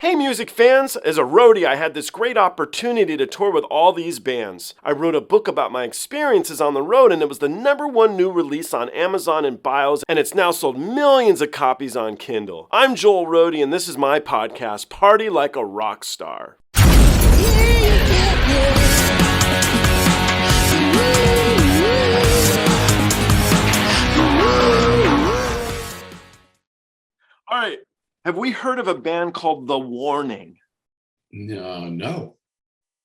Hey music fans, as a roadie I had this great opportunity to tour with all these bands. I wrote a book about my experiences on the road and it was the #1 new release on Amazon and Bios and it's now sold millions of copies on Kindle. I'm Joel Roadie and this is my podcast, Party Like a Rock Star. All right. Have we heard of a band called The Warning? No.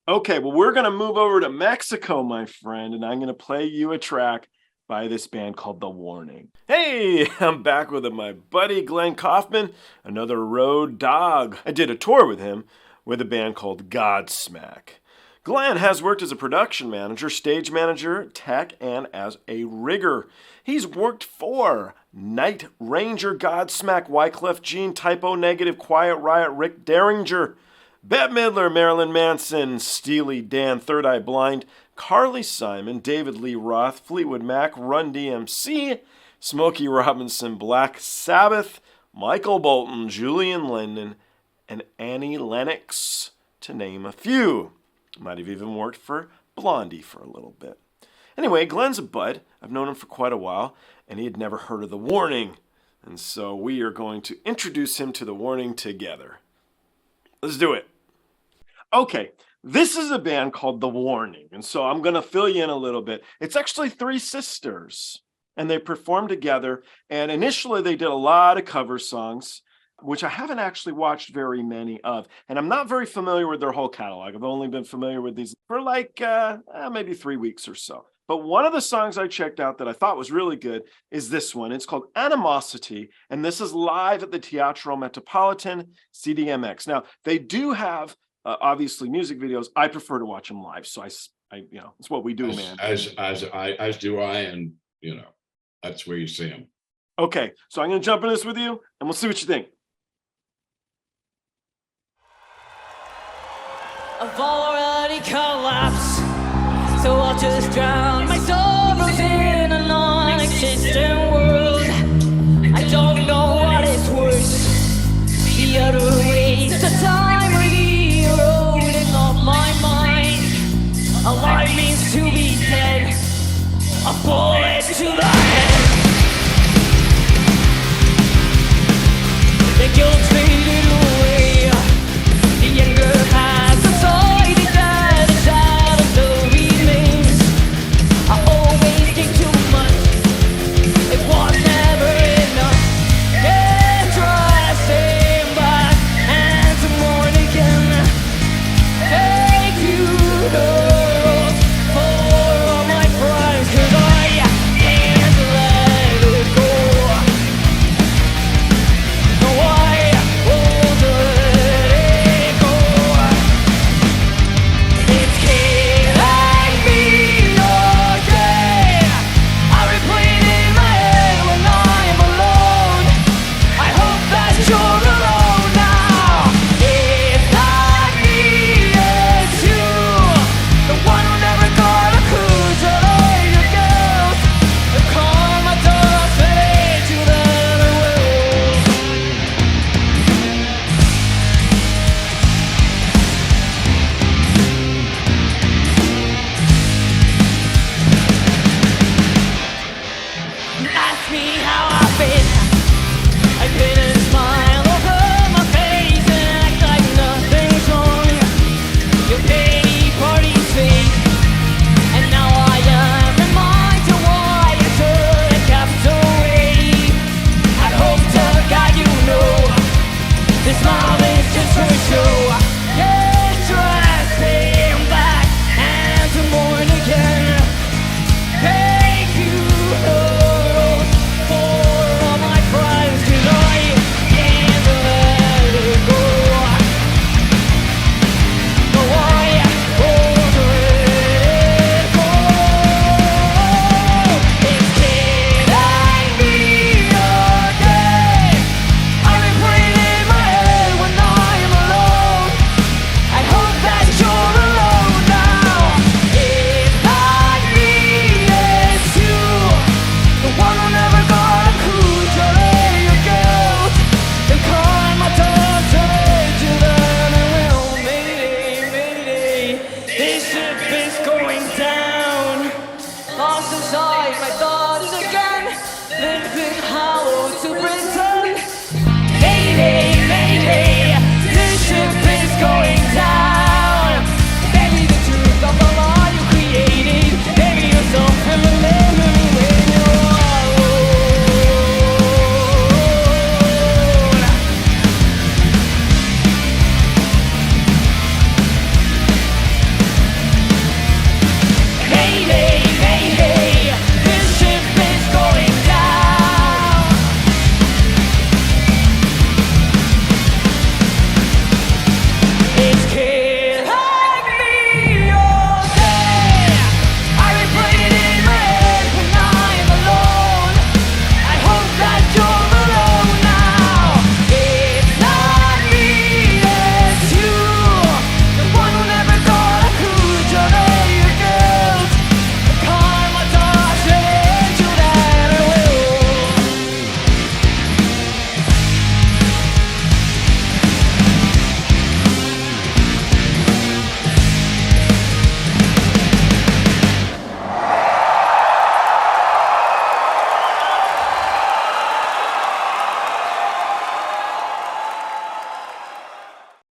Okay, well, we're going to move over to Mexico, my friend, and I'm going to play you a track by this band called The Warning. Hey, I'm back with my buddy Glenn Kaufman, another road dog. I did a tour with him with a band called Godsmack. Glenn has worked as a production manager, stage manager, tech, and as a rigger. He's worked for Night Ranger, Godsmack, Wyclef, Gene, Typo Negative, Quiet Riot, Rick Derringer, Bette Midler, Marilyn, Manson, Steely, Dan, Third Eye Blind, Carly Simon, David Lee Roth, Fleetwood Mac, Run DMC, Smokey Robinson, Black Sabbath, Michael Bolton, Julian, Lennon, and Annie Lennox, to name a few. Might have even worked for Blondie for a little bit. Anyway, Glenn's a bud. I've known him for quite a while, and he had never heard of The Warning. And so we are going to introduce him to The Warning together. Let's do it. Okay, this is a band called The Warning, and so I'm going to fill you in a little bit. It's actually 3 sisters, and they performed together, and initially they did a lot of cover songs, which I haven't actually watched very many of. And I'm not very familiar with their whole catalog. I've only been familiar with these for like maybe 3 weeks or so. But one of the songs I checked out that I thought was really good is this one. It's called ANIMOSITY, and this is live at the Teatro Metropolitan CDMX. Now, they do have, obviously, music videos. I prefer to watch them live, so I it's what we do, man. As do I, and, that's where you see them. Okay, so I'm going to jump in this with you, and we'll see what you think. I've already collapsed, so I'll just drown my sorrows in a non-existent world. I don't know what is worse, the utter waste of time or the eroding of my mind. A life means to be dead, a bullet to the head. The guilt faded away, the anger has subsided, that is out of the remains.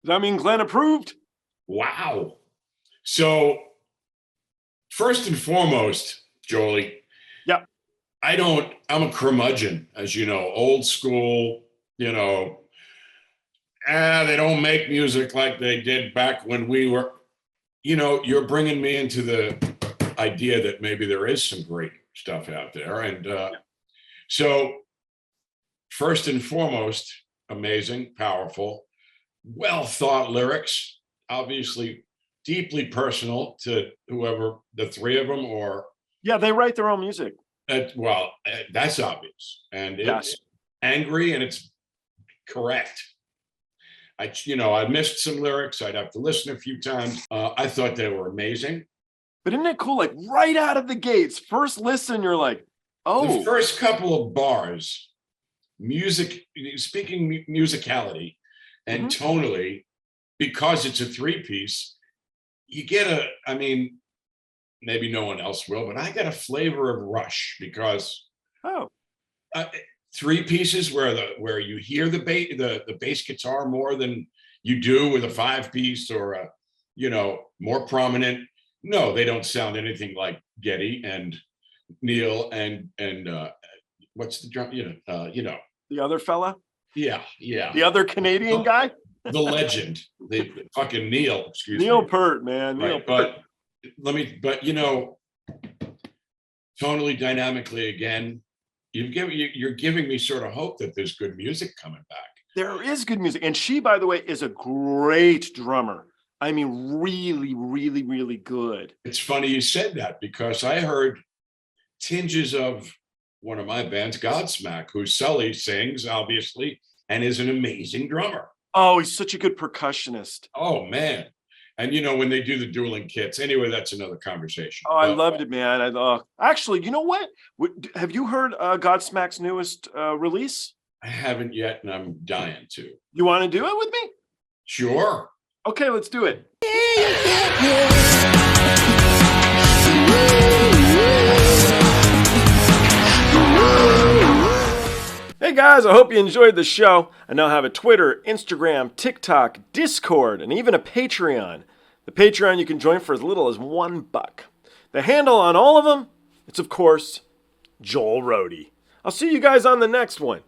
Does that mean Glenn approved? Wow. So first and foremost, Jolie, Yep. I'm a curmudgeon, as you know, old school, you know, they don't make music like they did back when we were, you know, you're bringing me into the idea that maybe there is some great stuff out there. And so first and foremost, amazing, powerful, well thought lyrics, obviously deeply personal to whoever, the three of them, or Yeah, they write their own music. That's obvious, and it's angry and it's correct. I missed some lyrics. I'd have to listen a few times. I thought they were amazing. But isn't it cool? Like right out of the gates, first listen, you're like, oh. The first couple of bars, speaking musicality and tonally, because it's a three-piece, you get maybe no one else will, but I got a flavor of Rush because three pieces where you hear the bass guitar more than you do with a five-piece or a, more prominent. No, they don't sound anything like Geddy and Neil and what's the drum? The other fella. Yeah. The other Canadian guy. The legend, the fucking Neil. Excuse me. Neil Peart, man. Right, Neil Peart. Tonally, dynamically, again, you're giving me sort of hope that there's good music coming back. There is good music, and she, by the way, is a great drummer. I mean, really, really, really good. It's funny you said that because I heard tinges of one of my bands, Godsmack, who Sully sings, obviously, and is an amazing drummer. Oh, he's such a good percussionist. Oh, man. And, when they do the dueling kits, anyway, that's another conversation. Oh, I loved it, man. Actually, you know what? Have you heard Godsmack's newest release? I haven't yet, and I'm dying to. You want to do it with me? Sure. Okay, let's do it. Hey guys, I hope you enjoyed the show. I now have a Twitter, Instagram, TikTok, Discord, and even a Patreon. The Patreon you can join for as little as $1. The handle on all of them, it's of course, Joel Roadie. I'll see you guys on the next one.